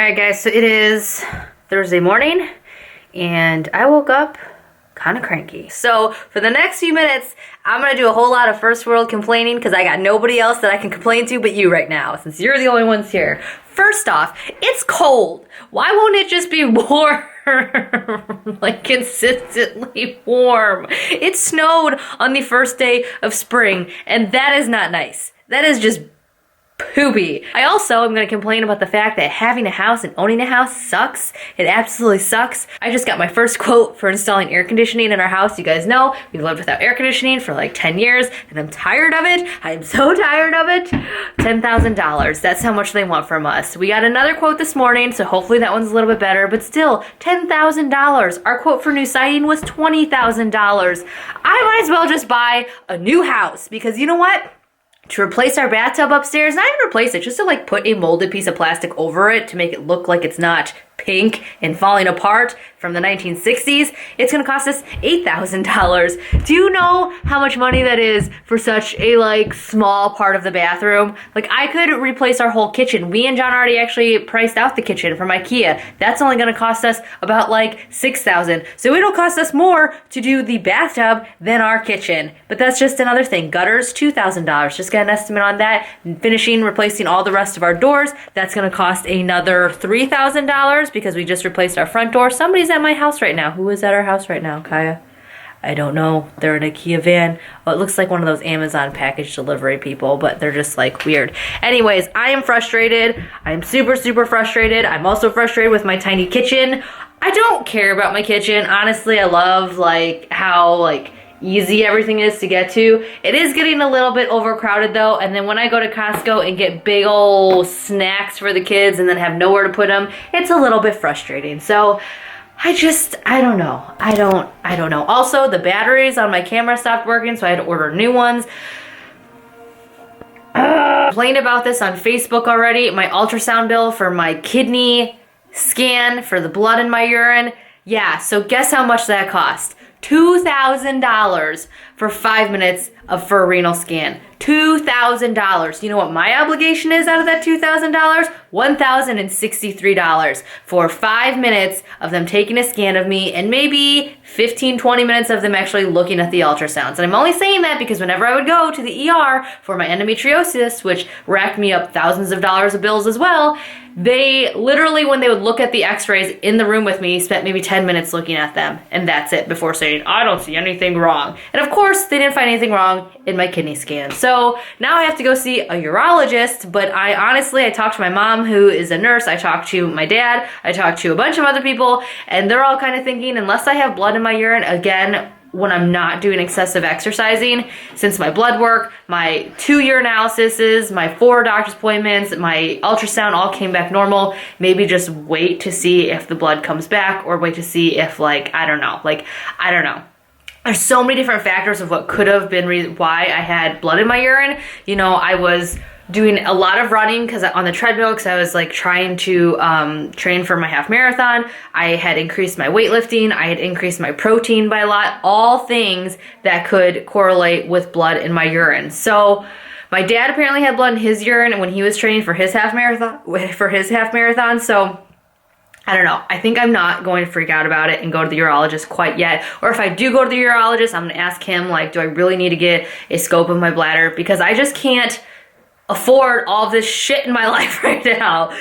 Alright guys, so it is Thursday morning and I woke up kind of cranky. So for the next few minutes, I'm going to do a whole lot of first world complaining because I got nobody else that I can complain to but you right now, since you're the only ones here. First off, it's cold. Why won't it just be warm? Like consistently warm. It snowed on the first day of spring and that is not nice. That is just poopy. I also am going to complain about the fact that having a house and owning a house sucks. It absolutely sucks. I just got my first quote for installing air conditioning in our house. You guys know we've lived without air conditioning for like 10 years and I'm tired of it. I'm so tired of it. $10,000. That's how much they want from us. We got another quote this morning, so hopefully that one's a little bit better, but still $10,000. Our quote for new siding was $20,000. I might as well just buy a new house because you know what? To replace our bathtub upstairs, not even replace it, just to like put a molded piece of plastic over it to make it look like it's not pink and falling apart from the 1960s, it's gonna cost us $8,000. Do you know how much money that is for such a like small part of the bathroom? Like I could replace our whole kitchen. We and John already actually priced out the kitchen from IKEA. That's only gonna cost us about like $6,000. So it'll cost us more to do the bathtub than our kitchen. But that's just another thing. Gutters, $2,000. Just got an estimate on that. Finishing, replacing all the rest of our doors, that's gonna cost another $3,000 because we just replaced our front door. Somebody's at my house right now. Who is at our house right now, Kaya? I don't know. They're in a Kia van. Well, it looks like one of those Amazon package delivery people, but they're just like weird. Anyways, I am frustrated. I'm super, super frustrated. I'm also frustrated with my tiny kitchen. I don't care about my kitchen. Honestly, I love like how like easy everything is to get to. It is getting a little bit overcrowded though, and then when I go to Costco and get big old snacks for the kids and then have nowhere to put them, it's a little bit frustrating. So I don't know. I don't know. Also, the batteries on my camera stopped working, so I had to order new ones. Complained about this on Facebook already. My ultrasound bill for my kidney scan for the blood in my urine. Yeah, so guess how much that cost? $2,000 for 5 minutes for a renal scan. $2,000. You know what my obligation is out of that $2,000? $1,063 for 5 minutes of them taking a scan of me and maybe 15-20 minutes of them actually looking at the ultrasounds. And I'm only saying that because whenever I would go to the ER for my endometriosis, which racked me up thousands of dollars of bills as well, they literally, when they would look at the x-rays in the room with me, spent maybe 10 minutes looking at them, and that's it, before saying, I don't see anything wrong. And of course, they didn't find anything wrong in my kidney scan. So now I have to go see a urologist, but I talked to my mom, who is a nurse, I talked to my dad, I talked to a bunch of other people, and they're all kind of thinking, unless I have blood in my urine, again, when I'm not doing excessive exercising, since my blood work, my 2 urinalyses, my 4 doctor's appointments, my ultrasound all came back normal, maybe just wait to see if the blood comes back or wait to see if I don't know. There's so many different factors of what could have been why I had blood in my urine. You know, I was doing a lot of running on the treadmill because I was like trying to train for my half marathon. I had increased my weightlifting. I had increased my protein by a lot. All things that could correlate with blood in my urine. So my dad apparently had blood in his urine when he was training for his half marathon. So I don't know. I think I'm not going to freak out about it and go to the urologist quite yet. Or if I do go to the urologist, I'm going to ask him, like, do I really need to get a scope of my bladder? Because I just can't afford all this shit in my life right now.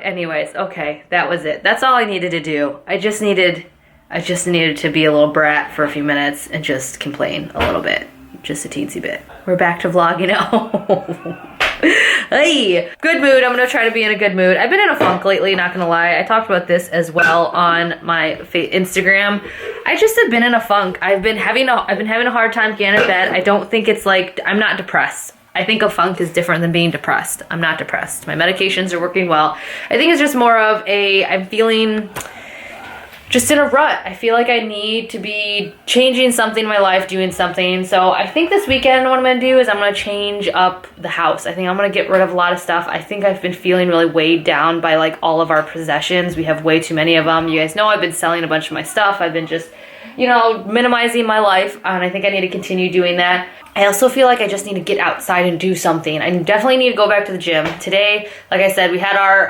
Anyways, okay, that was it. That's all I needed to do. I just needed to be a little brat for a few minutes and just complain a little bit. Just a teensy bit. We're back to vlogging now. Hey, good mood. I'm gonna try to be in a good mood. I've been in a funk lately, not gonna lie. I talked about this as well on my Instagram. I just have been in a funk. I've been having a hard time getting out of bed. I don't think it's like, I'm not depressed. I think a funk is different than being depressed. I'm not depressed. My medications are working well. I think it's just more of I'm feeling just in a rut. I feel like I need to be changing something in my life, doing something. So I think this weekend what I'm gonna do is I'm gonna change up the house. I think I'm gonna get rid of a lot of stuff. I think I've been feeling really weighed down by like all of our possessions. We have way too many of them. You guys know I've been selling a bunch of my stuff. I've been just, you know, minimizing my life, and I think I need to continue doing that. I also feel like I just need to get outside and do something. I definitely need to go back to the gym. Today, like I said, we had our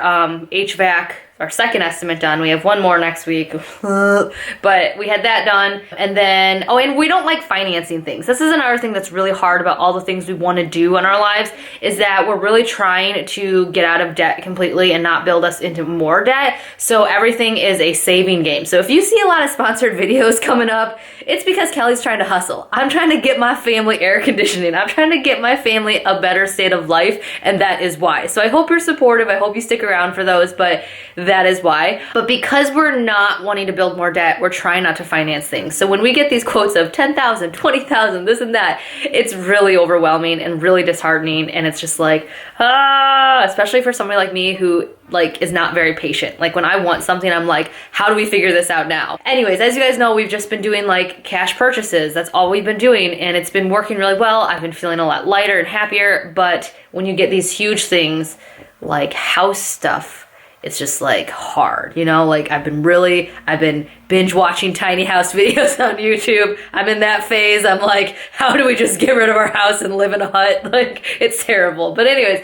HVAC, our second estimate done. We have one more next week, but we had that done. And then, oh, and we don't like financing things. This is another thing that's really hard about all the things we want to do in our lives, is that we're really trying to get out of debt completely and not build us into more debt. So everything is a saving game. So if you see a lot of sponsored videos coming up, it's because Kelly's trying to hustle. I'm trying to get my family air conditioning. I'm trying to get my family a better state of life, and that is why. So I hope you're supportive. I hope you stick around for those, but that is why. But because we're not wanting to build more debt, we're trying not to finance things. So when we get these quotes of 10,000, 20,000, this and that, it's really overwhelming and really disheartening. And it's just like, especially for somebody like me who like is not very patient. Like when I want something, I'm like, how do we figure this out now? Anyways, as you guys know, we've just been doing like cash purchases. That's all we've been doing, and it's been working really well. I've been feeling a lot lighter and happier. But when you get these huge things like house stuff, it's just like hard, you know? Like I've been binge watching tiny house videos on YouTube. I'm in that phase. I'm like, how do we just get rid of our house and live in a hut? Like it's terrible. But anyways,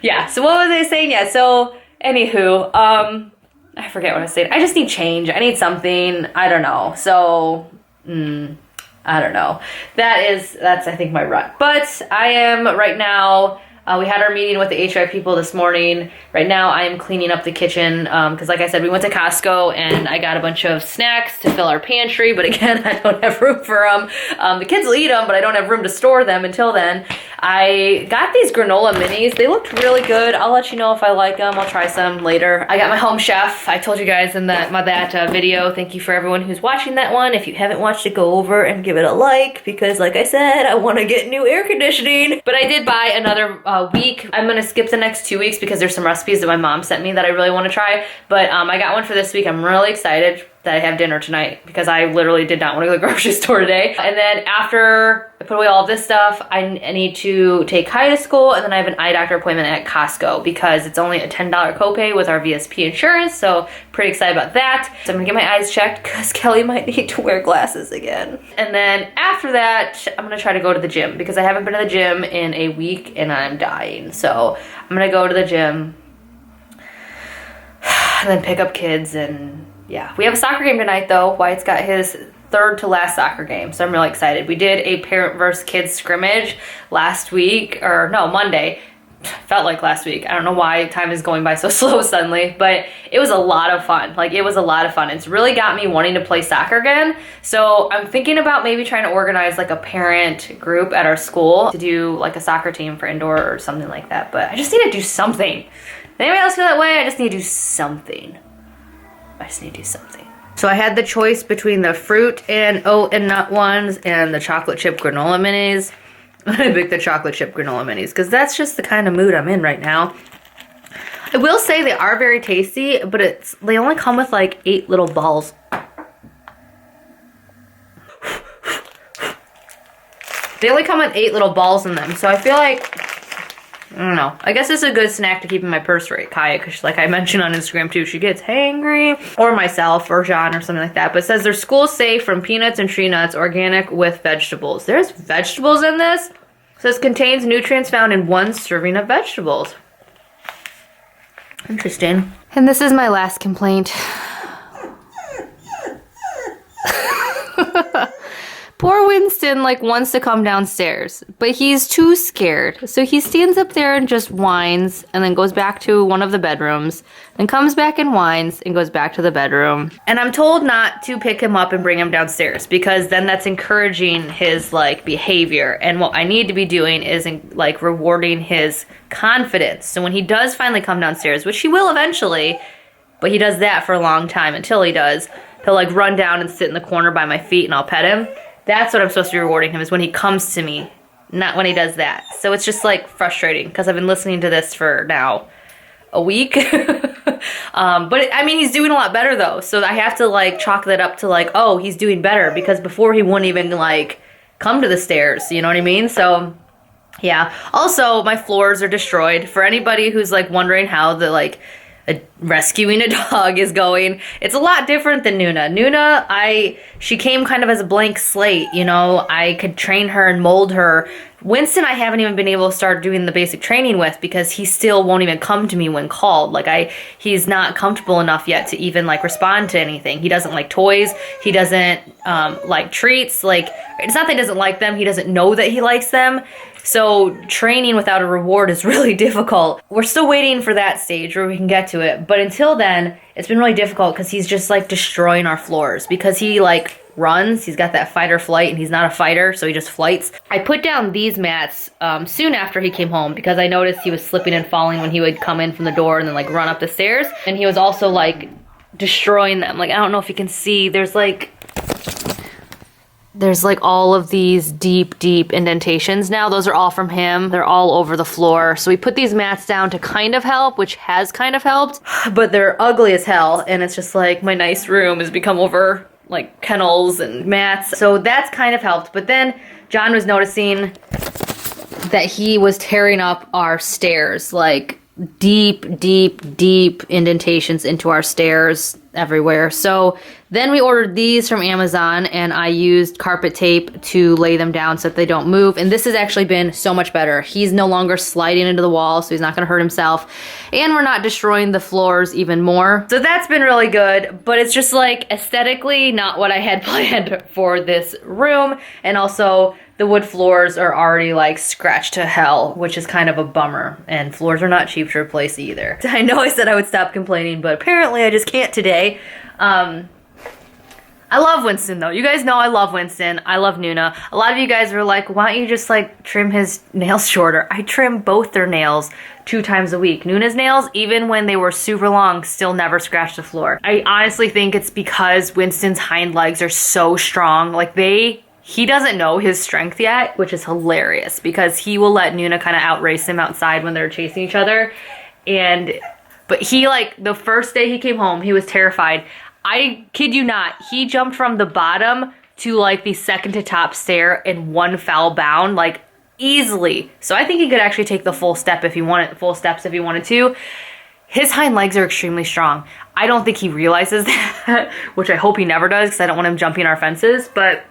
yeah. So what was I saying? Yeah. So anywho, I forget what I was saying. I just need change. I need something. I don't know. So, I don't know. That's I think my rut. But I am right now. We had our meeting with the HVAC people this morning. Right now I am cleaning up the kitchen because like I said, we went to Costco and I got a bunch of snacks to fill our pantry, but again, I don't have room for them. The kids will eat them, but I don't have room to store them until then. I got these granola minis. They looked really good. I'll let you know if I like them. I'll try some later. I got my Home Chef. I told you guys in that video. Thank you for everyone who's watching that one. If you haven't watched it, go over and give it a like because like I said, I want to get new air conditioning. But I did buy another week. I'm gonna skip the next 2 weeks because there's some recipes that my mom sent me that I really want to try. But I got one for this week. I'm really excited that I have dinner tonight because I literally did not want to go to the grocery store today. And then after I put away all of this stuff, I need to take Kai to school, and then I have an eye doctor appointment at Costco because it's only a $10 copay with our VSP insurance, so pretty excited about that. So I'm gonna get my eyes checked because Kelly might need to wear glasses again. And then after that, I'm gonna try to go to the gym because I haven't been to the gym in a week and I'm dying. So I'm gonna go to the gym and then pick up kids. And yeah, we have a soccer game tonight though. Wyatt's got his third to last soccer game, so I'm really excited. We did a parent versus kids scrimmage last week, or no, Monday. Felt like last week. I don't know why time is going by so slow suddenly, but it was a lot of fun. Like it was a lot of fun. It's really got me wanting to play soccer again. So I'm thinking about maybe trying to organize like a parent group at our school to do like a soccer team for indoor or something like that. But I just need to do something. Anybody else feel that way? I just need to do something. So I had the choice between the fruit and oat and nut ones and the chocolate chip granola minis. I picked the chocolate chip granola minis because that's just the kind of mood I'm in right now. I will say they are very tasty, but they only come with like 8 little balls. They only come with 8 little balls in them, so I feel like, I don't know. I guess it's a good snack to keep in my purse for Kaya because like I mentioned on Instagram too, she gets hangry. Or myself or John or something like that. But it says they're school safe from peanuts and tree nuts, organic with vegetables. There's vegetables in this? It says contains nutrients found in 1 serving of vegetables. Interesting. And this is my last complaint. Poor Winston like wants to come downstairs, but he's too scared. So he stands up there and just whines and then goes back to one of the bedrooms, then comes back and whines and goes back to the bedroom. And I'm told not to pick him up and bring him downstairs because then that's encouraging his like behavior. And what I need to be doing is like rewarding his confidence. So when he does finally come downstairs, which he will eventually, but he does that for a long time until he does, he'll like run down and sit in the corner by my feet and I'll pet him. That's what I'm supposed to be rewarding him, is when he comes to me, not when he does that. So it's just like frustrating because I've been listening to this for now a week. But I mean, he's doing a lot better though. So I have to like chalk that up to like, oh, he's doing better, because before he wouldn't even like come to the stairs. You know what I mean? So yeah. Also, my floors are destroyed. For anybody who's like wondering how the like rescuing a dog is going. It's a lot different than Nuna. Nuna, she came kind of as a blank slate, you know. I could train her and mold her. Winston, I haven't even been able to start doing the basic training with because he still won't even come to me when called. Like he's not comfortable enough yet to even like respond to anything. He doesn't like toys. He doesn't like treats. Like, it's not that he doesn't like them. He doesn't know that he likes them. So training without a reward is really difficult. We're still waiting for that stage where we can get to it. But until then, it's been really difficult because he's just like destroying our floors because he like runs. He's got that fight or flight and he's not a fighter, so he just flights. I put down these mats soon after he came home because I noticed he was slipping and falling when he would come in from the door and then like run up the stairs. And he was also like destroying them. Like, I don't know if you can see, there's like all of these deep indentations now. Those are all from him. They're all over the floor. So we put these mats down to kind of help, which has kind of helped, but they're ugly as hell. And it's just like my nice room has become over like kennels and mats. So that's kind of helped. But then John was noticing that he was tearing up our stairs, like deep indentations into our stairs everywhere. So then we ordered these from Amazon and I used carpet tape to lay them down so that they don't move. And this has actually been so much better. He's no longer sliding into the wall, so he's not gonna hurt himself. And we're not destroying the floors even more. So that's been really good, but it's just like aesthetically not what I had planned for this room. And also the wood floors are already like scratched to hell, which is kind of a bummer. And floors are not cheap to replace either. I know I said I would stop complaining, but apparently I just can't today. I love Winston though. You guys know I love Winston. I love Nuna. A lot of you guys were like, why don't you just like trim his nails shorter? I trim both their nails 2 times a week. Nuna's nails, even when they were super long, still never scratched the floor. I honestly think it's because Winston's hind legs are so strong. Like he doesn't know his strength yet, which is hilarious because he will let Nuna kind of outrace him outside when they're chasing each other. But he, like, the first day he came home, he was terrified. I kid you not, he jumped from the bottom to like the second to top stair in one foul bound, like easily. So I think he could actually take the full steps if he wanted to. His hind legs are extremely strong. I don't think he realizes that, which I hope he never does because I don't want him jumping our fences. But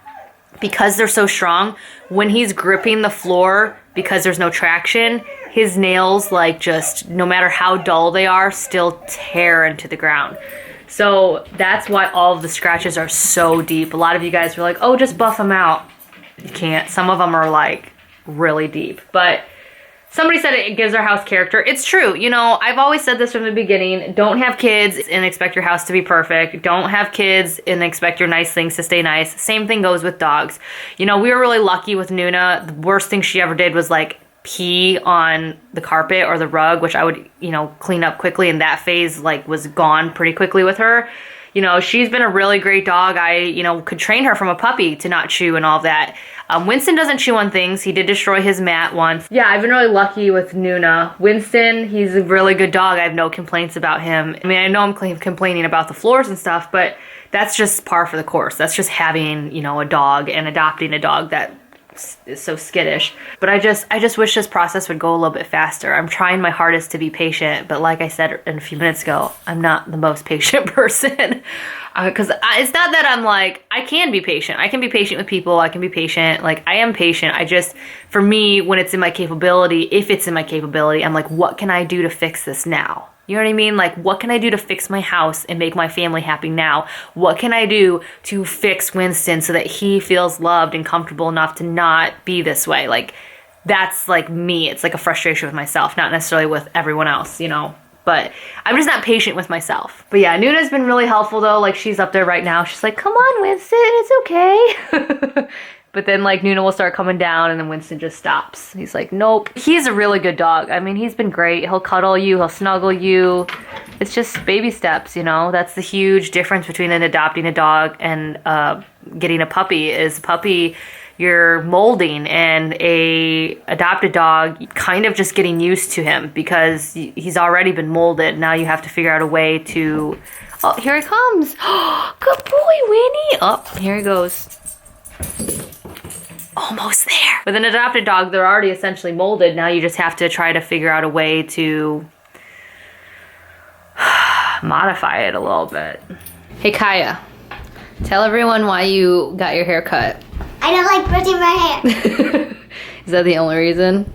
because they're so strong, when he's gripping the floor, because there's no traction, his nails, like, just no matter how dull they are, still tear into the ground. So that's why all of the scratches are so deep. A lot of you guys were like, oh, just buff them out. You can't. Some of them are like really deep. But somebody said it gives our house character. It's true. You know, I've always said this from the beginning. Don't have kids and expect your house to be perfect. Don't have kids and expect your nice things to stay nice. Same thing goes with dogs. You know, we were really lucky with Nuna. The worst thing she ever did was like pee on the carpet or the rug, which I would, you know, clean up quickly, and that phase like was gone pretty quickly with her. You know, she's been a really great dog. I, you know, could train her from a puppy to not chew and all of that. Winston doesn't chew on things. He did destroy his mat once. Yeah, I've been really lucky with Nuna. Winston, he's a really good dog. I have no complaints about him. I mean, I know I'm complaining about the floors and stuff, but that's just par for the course. That's just having, you know, a dog and adopting a dog that is so skittish. But I just wish this process would go a little bit faster. I'm trying my hardest to be patient, but like I said a few minutes ago, I'm not the most patient person. Because it's not that I'm like, I can be patient. I can be patient with people. I can be patient. Like, I am patient. I just, for me, when it's in my capability, if it's in my capability, I'm like, what can I do to fix this now? You know what I mean? Like, what can I do to fix my house and make my family happy now? What can I do to fix Winston so that he feels loved and comfortable enough to not be this way? Like, that's like me. It's like a frustration with myself, not necessarily with everyone else, you know? But I'm just not patient with myself. But yeah, Nuna's been really helpful though. Like, she's up there right now. She's like, come on, Winston, it's okay. But then like Nuna will start coming down and then Winston just stops. He's like, nope. He's a really good dog. I mean, he's been great. He'll cuddle you, he'll snuggle you. It's just baby steps, you know? That's the huge difference between adopting a dog and getting a puppy. Is puppy, you're molding, and a adopted dog, kind of just getting used to him because he's already been molded. Now you have to figure out a way to, oh, here he comes. Good boy, Winnie. Oh, here he goes. Almost there. With an adopted dog, they're already essentially molded. Now you just have to try to figure out a way to modify it a little bit. Hey Kaya, tell everyone why you got your hair cut. I don't like brushing my hair. Is that the only reason?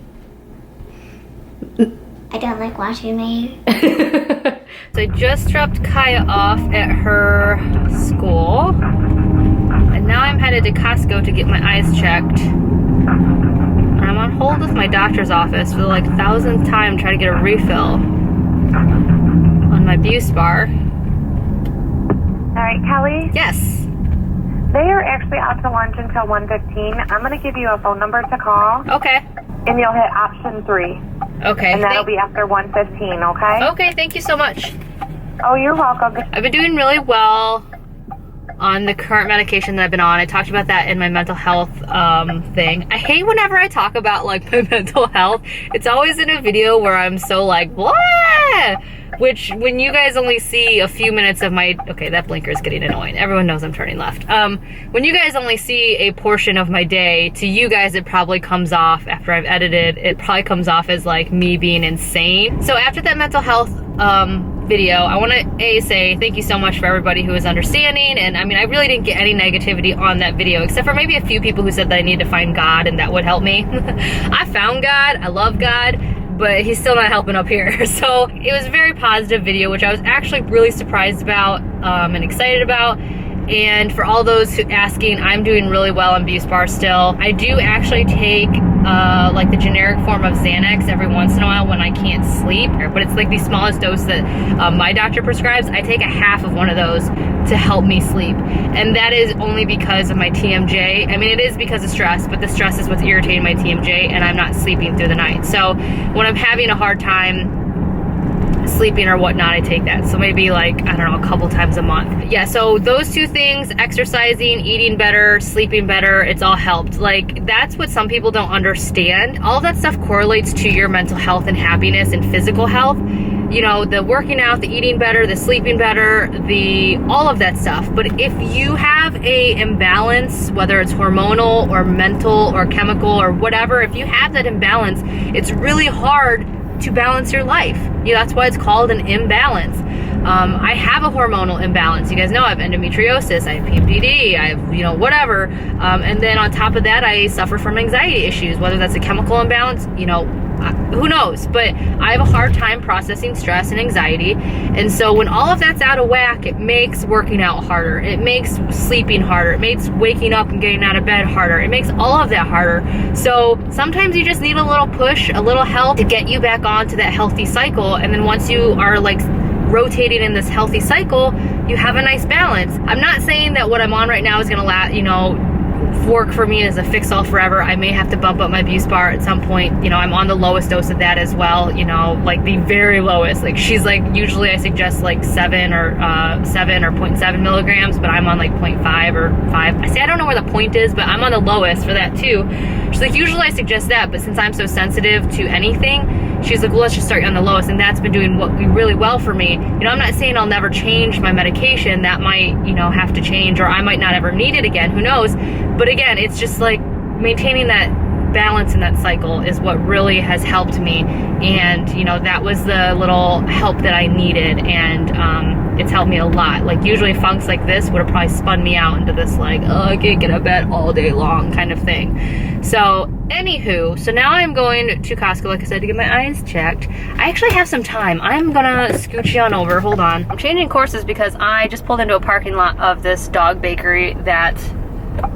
I don't like washing my hair. So I just dropped Kaya off at her school. And now I'm headed to Costco to get my eyes checked. And I'm on hold with my doctor's office for the like 1,000th time trying to get a refill on my Buspar. All right, Kelly? Yes. They are actually out to lunch until 1:15. I'm going to give you a phone number to call. Okay. And you'll hit option 3. Okay. And that'll be after 1:15, okay? Okay, thank you so much. Oh, you're welcome. I've been doing really well on the current medication that I've been on. I talked about that in my mental health thing. I hate whenever I talk about like my mental health. It's always in a video where I'm so like, what? Which, when you guys only see a few minutes of my, okay, that blinker is getting annoying. Everyone knows I'm turning left. When you guys only see a portion of my day, to you guys it probably comes off, after I've edited, it probably comes off as like me being insane. So after that mental health video, I want to say thank you so much for everybody who is understanding. And I mean, I really didn't get any negativity on that video, except for maybe a few people who said that I need to find God and that would help me. I found God, I love God, but he's still not helping up here. So it was a very positive video, which I was actually really surprised about and excited about. And for all those who asking, I'm doing really well on Buspar still. I do actually take like the generic form of Xanax every once in a while when I can't sleep, but it's like the smallest dose that my doctor prescribes. I take a half of one of those to help me sleep. And that is only because of my TMJ. I mean, it is because of stress, but the stress is what's irritating my TMJ, and I'm not sleeping through the night. So when I'm having a hard time sleeping or whatnot, I take that. So maybe like, I don't know, a couple times a month. Yeah, so those two things, exercising, eating better, sleeping better, it's all helped. Like, that's what some people don't understand. All of that stuff correlates to your mental health and happiness and physical health. You know, the working out, the eating better, the sleeping better, all of that stuff. But if you have a imbalance, whether it's hormonal or mental or chemical or whatever, if you have that imbalance, it's really hard to balance your life. You know, that's why it's called an imbalance. I have a hormonal imbalance. You guys know I have endometriosis, I have PMDD, I have, you know, whatever. And then on top of that, I suffer from anxiety issues, whether that's a chemical imbalance, you know, who knows? But I have a hard time processing stress and anxiety. And so when all of that's out of whack, it makes working out harder. It makes sleeping harder. It makes waking up and getting out of bed harder. It makes all of that harder. So sometimes you just need a little push, a little help to get you back onto that healthy cycle. And then once you are like rotating in this healthy cycle, you have a nice balance. I'm not saying that what I'm on right now is gonna last, you know, work for me as a fix-all forever. I may have to bump up my Buspar at some point. You know, I'm on the lowest dose of that as well, you know, like the very lowest. Like, she's like, usually I suggest like 7 or 0.7 milligrams, but I'm on like 0.5 or 5. I say I don't know where the point is, but I'm on the lowest for that too. She's like, usually I suggest that, but since I'm so sensitive to anything, she's like, well, let's just start you on the lowest. And that's been doing really well for me. You know, I'm not saying I'll never change my medication. That might, you know, have to change, or I might not ever need it again. Who knows? But again, it's just like maintaining that balance in that cycle is what really has helped me. And, you know, that was the little help that I needed. And it's helped me a lot. Like, usually funks like this would have probably spun me out into this like, oh, I can't get out of bed all day long kind of thing. So anywho, so now I'm going to Costco, like I said, to get my eyes checked. I actually have some time. I'm gonna scooch you on over. Hold on. I'm changing courses because I just pulled into a parking lot of this dog bakery that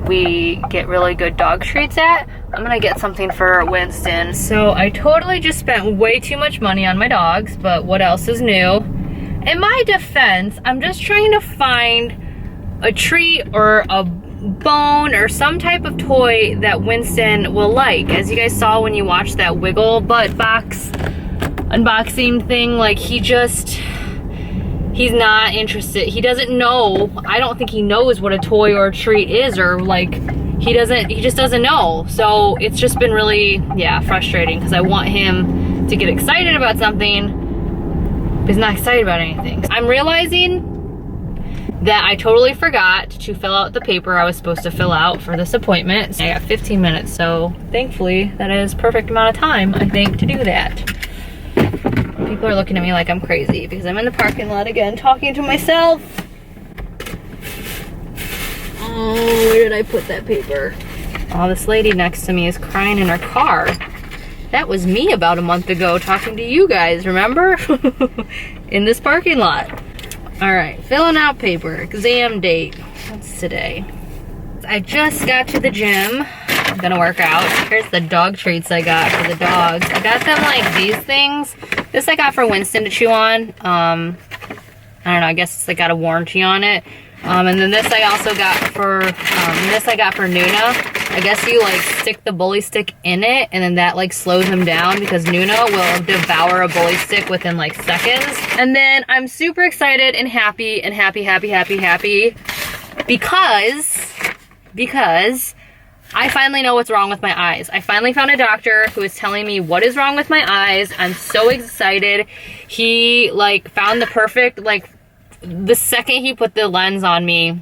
we get really good dog treats at. I'm gonna get something for Winston. So I totally just spent way too much money on my dogs, but what else is new? In my defense, I'm just trying to find a treat or a bone or some type of toy that Winston will like. As you guys saw when you watched that Wiggle Butt box unboxing thing, like, he's not interested. He doesn't know. I don't think he knows what a toy or a treat is, or like, he just doesn't know. So it's just been really, yeah, frustrating, because I want him to get excited about something, but he's not excited about anything. I'm realizing that I totally forgot to fill out the paper I was supposed to fill out for this appointment. I got 15 minutes, so thankfully that is perfect amount of time, I think, to do that. People are looking at me like I'm crazy because I'm in the parking lot again talking to myself. Oh, where did I put that paper? Oh, this lady next to me is crying in her car. That was me about a month ago talking to you guys, remember? In this parking lot. All right, filling out paper, exam date. What's today? I just got to the gym. I'm gonna work out. Here's the dog treats I got for the dogs. I got them like these things. This I got for Winston to chew on. I don't know, I guess it's like got a warranty on it. And then this I also got for, Nuna. I guess you like stick the bully stick in it and then that like slows him down because Nuna will devour a bully stick within like seconds. And then I'm super excited and happy because I finally know what's wrong with my eyes. I finally found a doctor who is telling me what is wrong with my eyes. I'm so excited. He like found the perfect, like the second he put the lens on me,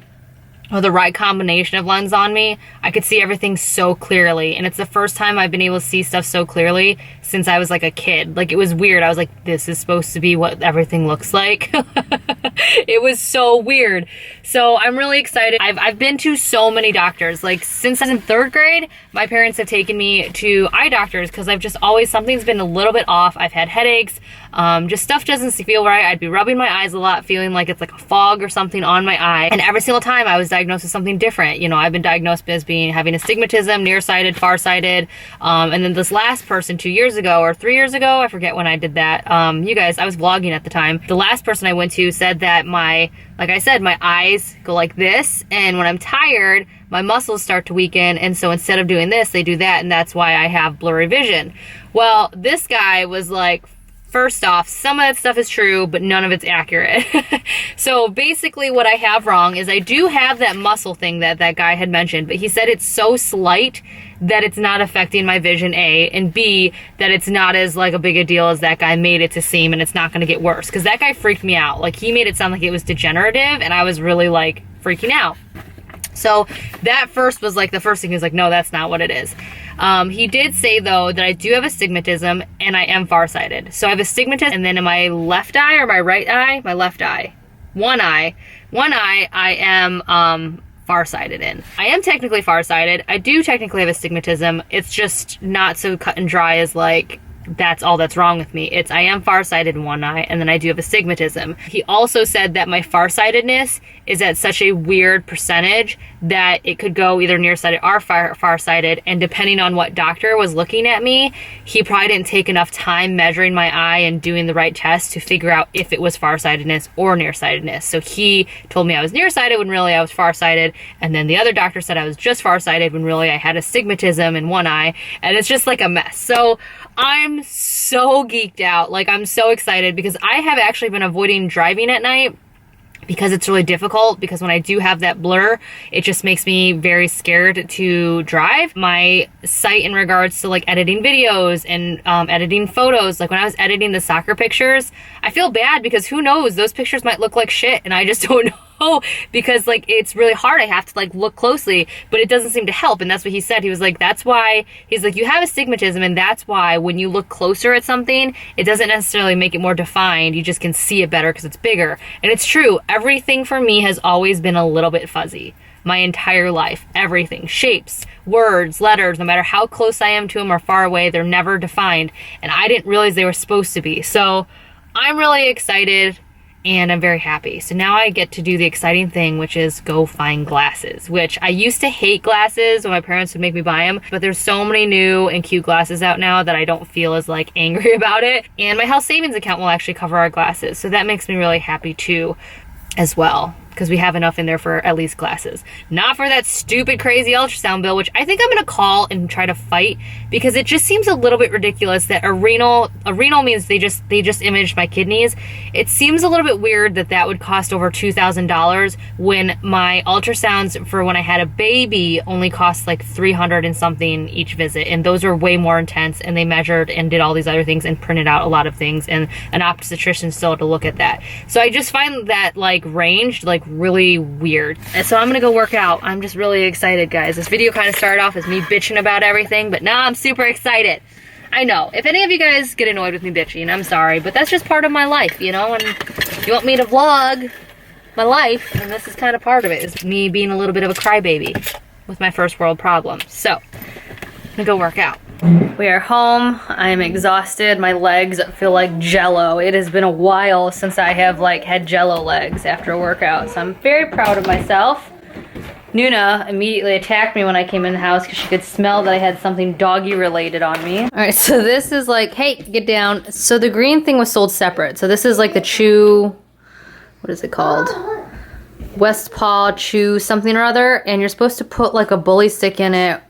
or the right combination of lens on me, I could see everything so clearly. And it's the first time I've been able to see stuff so clearly since I was like a kid. Like it was weird. I was like, this is supposed to be what everything looks like. It was so weird. So I'm really excited. I've been to so many doctors. Like since I was in 3rd grade, my parents have taken me to eye doctors because I've just always, something's been a little bit off. I've had headaches. Just stuff doesn't feel right. I'd be rubbing my eyes a lot, feeling like it's like a fog or something on my eye. And every single time I was diagnosed with something different. You know, I've been diagnosed as having astigmatism, nearsighted, farsighted. And then this last person 2 years ago or 3 years ago, I forget when I did that. You guys, I was vlogging at the time. The last person I went to said that like I said, my eyes go like this. And when I'm tired, my muscles start to weaken. And so instead of doing this, they do that. And that's why I have blurry vision. Well, this guy was like, first off, some of that stuff is true, but none of it's accurate. So basically what I have wrong is I do have that muscle thing that that guy had mentioned, but he said it's so slight that it's not affecting my vision, A, and B, that it's not as like a big a deal as that guy made it to seem, and it's not going to get worse. Because that guy freaked me out. Like he made it sound like it was degenerative, and I was really like freaking out. So that first was like the first thing. He was like, no, that's not what it is. He did say though that I do have astigmatism and I am farsighted. So I have astigmatism, and then in my left eye or my right eye, my left eye, one eye I am farsighted in. I am technically farsighted. I do technically have astigmatism. It's just not so cut and dry as like that's all that's wrong with me. It's I am farsighted in one eye, and then I do have astigmatism. He also said that my farsightedness is at such a weird percentage that it could go either nearsighted or farsighted, and depending on what doctor was looking at me, he probably didn't take enough time measuring my eye and doing the right test to figure out if it was farsightedness or nearsightedness. So he told me I was nearsighted when really I was farsighted, and then the other doctor said I was just farsighted when really I had astigmatism in one eye, and it's just like a mess. So I'm so geeked out. Like I'm so excited because I have actually been avoiding driving at night because it's really difficult, because when I do have that blur, it just makes me very scared to drive. My sight in regards to like editing videos and editing photos, like when I was editing the soccer pictures, I feel bad because who knows, those pictures might look like shit and I just don't know. Because like it's really hard. I have to like look closely, but it doesn't seem to help. And that's what he said. He was like, that's why, he's like, you have astigmatism, and that's why when you look closer at something, it doesn't necessarily make it more defined. You just can see it better because it's bigger. And it's true. Everything for me has always been a little bit fuzzy. My entire life, everything, shapes, words, letters, no matter how close I am to them or far away, they're never defined. And I didn't realize they were supposed to be. So I'm really excited. And I'm very happy. So now I get to do the exciting thing, which is go find glasses, which I used to hate glasses when my parents would make me buy them, but there's so many new and cute glasses out now that I don't feel as like angry about it. And my health savings account will actually cover our glasses. So that makes me really happy too, as well, because we have enough in there for at least glasses. Not for that stupid crazy ultrasound bill, which I think I'm gonna call and try to fight, because it just seems a little bit ridiculous that a renal means they just imaged my kidneys. It seems a little bit weird that that would cost over $2,000 when my ultrasounds for when I had a baby only cost like $300 and something each visit, and those were way more intense, and they measured and did all these other things and printed out a lot of things, and an obstetrician still had to look at that. So I just find that like range like really weird. And so I'm gonna go work out. I'm just really excited, guys. This video kind of started off as me bitching about everything, but now I'm super excited. I know. If any of you guys get annoyed with me bitching, I'm sorry, but that's just part of my life, you know? And you want me to vlog my life, and this is kind of part of it, is me being a little bit of a crybaby with my first world problems. So, I'm gonna go work out. We are home. I'm exhausted. My legs feel like jello. It has been a while since I have like had jello legs after a workout, so I'm very proud of myself. Nuna immediately attacked me when I came in the house because she could smell that I had something doggy related on me. All right, so this is like, hey, get down. So the green thing was sold separate. So this is like the Chew, what is it called? West Paw Chew something or other, and you're supposed to put like a bully stick in it,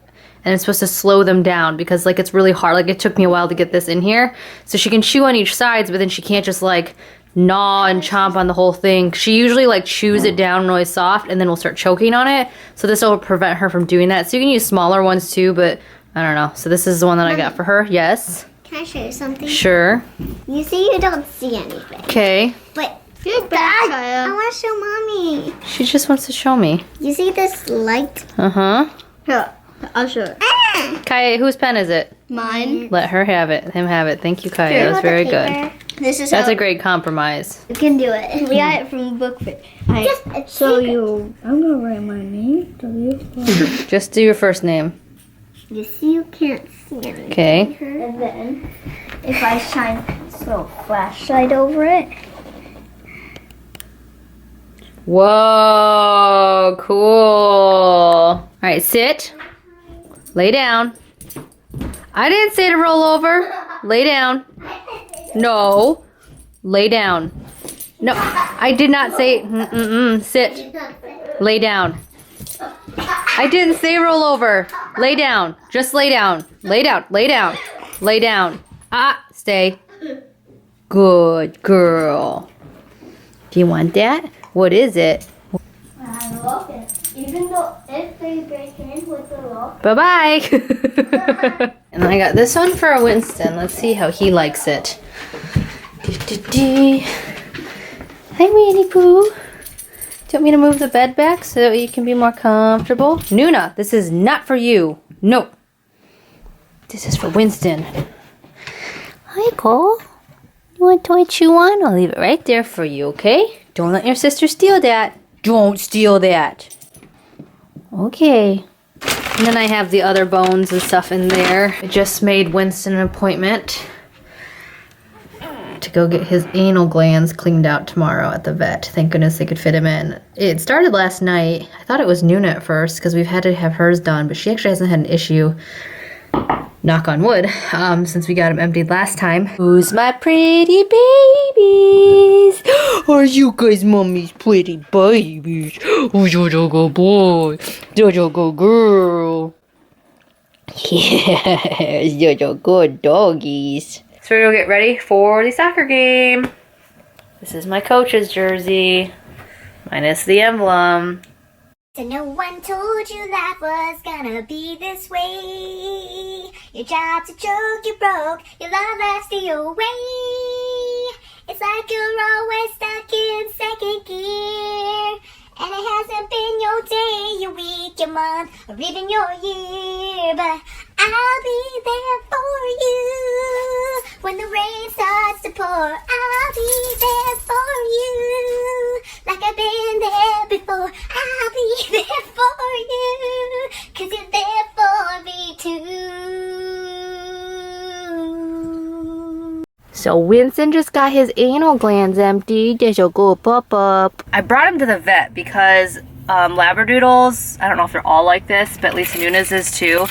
and it's supposed to slow them down because like it's really hard. Like it took me a while to get this in here. So she can chew on each sides, but then she can't just like gnaw and chomp on the whole thing. She usually like chews it down really soft and then will start choking on it. So this will prevent her from doing that. So you can use smaller ones too, but I don't know. So this is the one that I got for her. Yes. Can I show you something? Sure. You see, you don't see anything. Okay. But I want to show mommy. She just wants to show me. You see this light? Uh-huh. Here, I'll show it. Kaya, whose pen is it? Mine. Let her have it. Him have it. Thank you, Kaya. That was very good. This is That's how a great compromise. You can do it. we got it from the book fit. Just So you, I'm gonna write my name. Just do your first name. You see, you can't see anything. Okay. And then, if I shine this little flashlight over it, Whoa, cool. All right, sit. Lay down. I didn't say to roll over. Lay down. No. Lay down. No, I did not say, sit. Lay down. I didn't say roll over. Lay down. Just lay down. Lay down. Lay down. Lay down. Stay. Good girl. Do you want that? What is it? I love it. Even though if they break in with the lock. Bye-bye. And then I got this one for Winston. Let's see how he likes it. Hi, Winnie Pooh. Do you want me to move the bed back so that you can be more comfortable? Nuna, this is not for you. No. This is for Winston. Hi, Cole. You want a toy chew on? I'll leave it right there for you, okay? Don't let your sister steal that. Don't steal that. Okay. And then I have the other bones and stuff in there. I just made Winston an appointment to go get his anal glands cleaned out tomorrow at the vet. Thank goodness they could fit him in. It started last night. I thought it was Nuna at first because we've had to have hers done, but she actually hasn't had an issue, knock on wood, since we got him emptied last time. Who's my pretty babies? Are you guys mommy's pretty babies? Oh, Jojo go boy. Jojo go girl. Yes, Jojo good doggies. So we're gonna get ready for the soccer game. This is my coach's jersey, minus the emblem. So no one told you life was gonna be this way. Your job's a joke, you broke, your love life's the away. It's like you're always stuck in second gear. And it hasn't been your day, your week, your month, or even your year. But I'll be there for you. When the rain starts to pour, I'll be there for you. Like I've been there before, I'll be there for you. 'Cause you're there for me too. So Winston just got his anal glands emptied. There's a go pop up. I brought him to the vet because Labradoodles, I don't know if they're all like this, but at least Nuna's is too.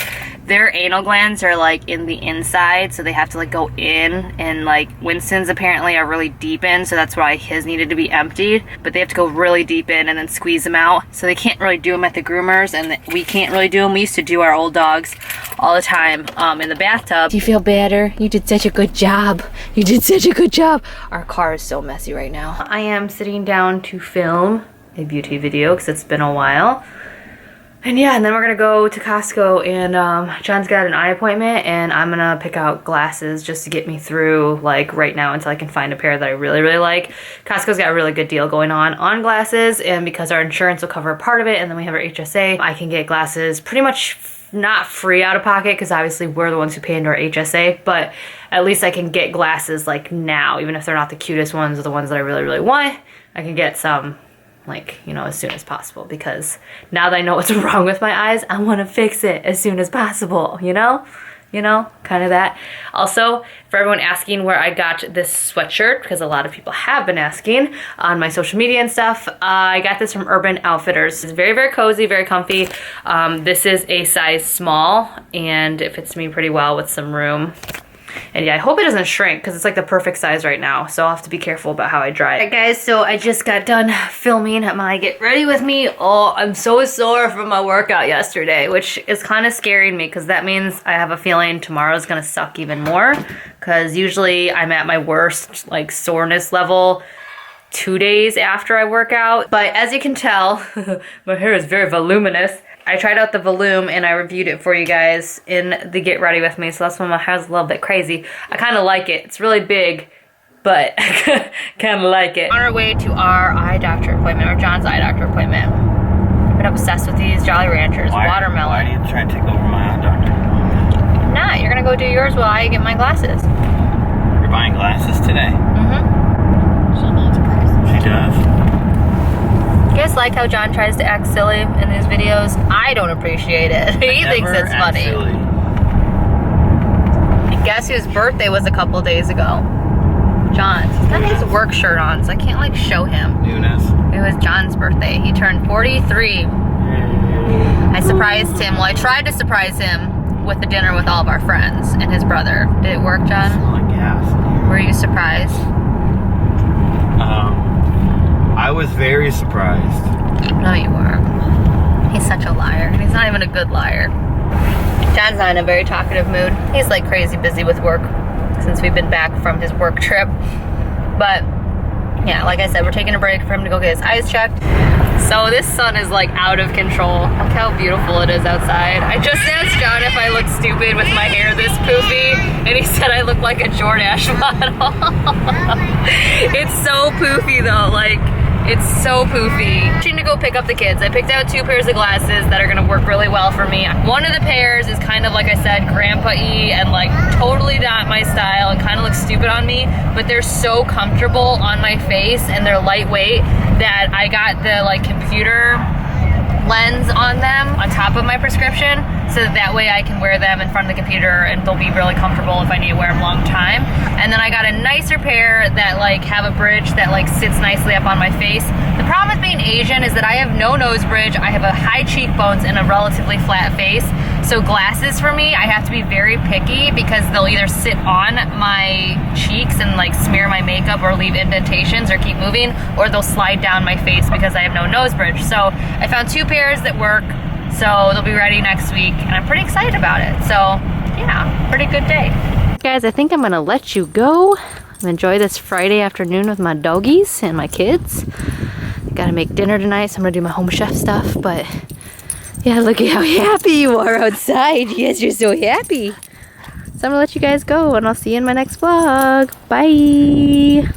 Their anal glands are like in the inside, so they have to like go in, and like Winston's apparently are really deep in, so that's why his needed to be emptied. But they have to go really deep in and then squeeze them out, so they can't really do them at the groomers, and we can't really do them. We used to do our old dogs all the time in the bathtub. Do you feel better? You did such a good job. You did such a good job. Our car is so messy right now. I am sitting down to film a beauty video because it's been a while. And yeah, and then we're gonna go to Costco, and John's got an eye appointment, and I'm gonna pick out glasses just to get me through like right now until I can find a pair that I really, really like. Costco's got a really good deal going on glasses, and because our insurance will cover a part of it, and then we have our HSA, I can get glasses pretty much not free out of pocket, because obviously we're the ones who pay into our HSA, but at least I can get glasses like now, even if they're not the cutest ones or the ones that I really, really want. I can get some like, you know, as soon as possible, because now that I know what's wrong with my eyes, I want to fix it as soon as possible, you know? You know, kind of that. Also, for everyone asking where I got this sweatshirt, because a lot of people have been asking on my social media and stuff, I got this from Urban Outfitters. It's very, very cozy, very comfy. This is a size small, and it fits me pretty well with some room. And yeah, I hope it doesn't shrink, because it's like the perfect size right now, so I'll have to be careful about how I dry it. Alright guys, so I just got done filming my Get Ready With Me. Oh, I'm so sore from my workout yesterday, which is kind of scaring me, because that means I have a feeling tomorrow's gonna suck even more, because usually I'm at my worst like soreness level 2 days after I work out. But as you can tell, my hair is very voluminous. I tried out the Volume and I reviewed it for you guys in the Get Ready With Me, so that's why my hair's a little bit crazy. I kind of like it. It's really big, but I kind of like it. On our way to our eye doctor appointment, or John's eye doctor appointment. I've been obsessed with these Jolly Ranchers, watermelon. Why do you try to take over my eye doctor? I'm not. You're gonna go do yours while I get my glasses. You're buying glasses today? Mm-hmm. She needs glasses. She does. You guys like how John tries to act silly in these videos? I don't appreciate it. He thinks it's funny. Silly. And guess whose birthday was a couple days ago? John's. He's got his work shirt on, so I can't like show him. Eunice. It was John's birthday. He turned 43. I surprised him. Well, I tried to surprise him with the dinner with all of our friends and his brother. Did it work, John? Smell like gas. Were you surprised? I was very surprised. No, you weren't. He's such a liar. He's not even a good liar. John's not in a very talkative mood. He's like crazy busy with work since we've been back from his work trip. But yeah, like I said, we're taking a break for him to go get his eyes checked. So this sun is like out of control. Look how beautiful it is outside. I just asked John if I look stupid with my hair this poofy, and he said I look like a Jordache model. It's so poofy though, like, it's so poofy. I'm to go pick up the kids. I picked out 2 pairs of glasses that are gonna work really well for me. One of the pairs is kind of, like I said, grandpa-y and like totally not my style and kind of looks stupid on me, but they're so comfortable on my face and they're lightweight that I got the like computer lens on them on top of my prescription, so that way I can wear them in front of the computer and they'll be really comfortable if I need to wear them a long time. And then I got a nicer pair that like have a bridge that like sits nicely up on my face. The problem with being Asian is that I have no nose bridge, I have a high cheekbones and a relatively flat face. So glasses for me, I have to be very picky because they'll either sit on my cheeks and like smear my makeup or leave indentations or keep moving, or they'll slide down my face because I have no nose bridge. So I found 2 pairs that work, so they'll be ready next week and I'm pretty excited about it. So yeah, pretty good day. Guys, I think I'm gonna let you go. Enjoy this Friday afternoon with my doggies and my kids. Gotta make dinner tonight, so I'm gonna do my home chef stuff, but yeah, look at how happy you are outside. Yes, you're so happy. So I'm gonna let you guys go and I'll see you in my next vlog. Bye.